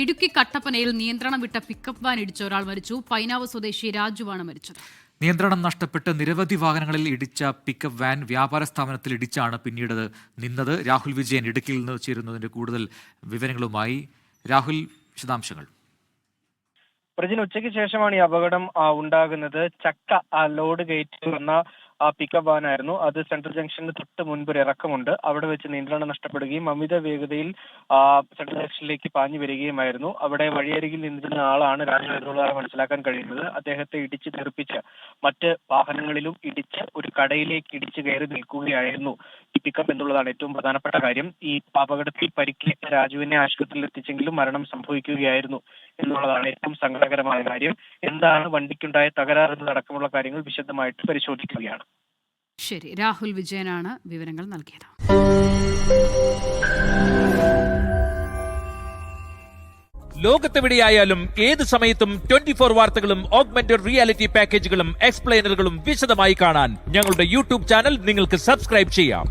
ഇടുക്കി കട്ടപ്പനയിൽ നിയന്ത്രണം വിട്ട പിക്കപ്പ് വാൻ ഇടിച്ച ഒരാൾ മരിച്ചു. പൈനാവ് സ്വദേശി രാജുവാണ് മരിച്ചത്. നിയന്ത്രണം നഷ്ടപ്പെട്ട് നിരവധി വാഹനങ്ങളിൽ ഇടിച്ച പിക്കപ്പ് വാൻ വ്യാപാര സ്ഥാപനത്തിൽ ഇടിച്ചാണ് പിന്നീട് നിന്നത്. രാഹുൽ വിജയൻ ഇടുക്കിയിൽ നിന്ന് ചേരുന്നതിന്റെ കൂടുതൽ വിവരങ്ങളുമായി. രാഹുൽ, വിശദാംശങ്ങൾ. പ്രജിൻ, ഉച്ചയ്ക്ക് ശേഷമാണ് ഈ അപകടം ഉണ്ടാകുന്നത്. ചക്ക ലോഡ് കയറ്റി വന്ന പിക്കപ്പ് വാനായിരുന്നു. അത് സെൻട്രൽ ജംഗ്ഷന് തൊട്ട് മുൻപ് ഒരു ഇറക്കമുണ്ട്. അവിടെ വെച്ച് നിയന്ത്രണം നഷ്ടപ്പെടുകയും അമിത വേഗതയിൽ സെൻട്രൽ ജംഗ്ഷനിലേക്ക് പാഞ്ഞു വരികയുമായിരുന്നു. അവിടെ വഴിയരികിൽ നിന്നിരുന്ന ആളാണ് രാജു എന്നുള്ളതാണ് മനസ്സിലാക്കാൻ കഴിയുന്നത്. അദ്ദേഹത്തെ ഇടിച്ച് തെറിപ്പിച്ച് മറ്റ് വാഹനങ്ങളിലും ഇടിച്ച് ഒരു കടയിലേക്ക് ഇടിച്ച് കയറി നിൽക്കുകയായിരുന്നു ഈ പിക്കപ്പ് എന്നുള്ളതാണ് ഏറ്റവും പ്രധാനപ്പെട്ട കാര്യം. ഈ അപകടത്തിൽ പരിക്കേറ്റ രാജുവിനെ ആശുപത്രിയിൽ എത്തിച്ചെങ്കിലും മരണം സംഭവിക്കുകയായിരുന്നു എന്നുള്ളതാണ് ഏറ്റവും സങ്കടകരമായ കാര്യം. എന്താണ് വണ്ടിക്കുണ്ടായ തകരാർ എന്നതടക്കമുള്ള കാര്യങ്ങൾ വിശദമായിട്ട് പരിശോധിക്കുകയാണ്. ശരി, രാഹുൽ വിജയനാണ് വിവരങ്ങൾ നൽകിയത്. ലോകത്തെവിടെയായാലും ഏത് സമയത്തും 24 വാർത്തകളും ഓഗ്മെന്റഡ് റിയാലിറ്റി പാക്കേജുകളും എക്സ്പ്ലെയിനറുകളും വിശദമായി കാണാൻ ഞങ്ങളുടെ യൂട്യൂബ് ചാനൽ നിങ്ങൾക്ക് സബ്സ്ക്രൈബ് ചെയ്യാം.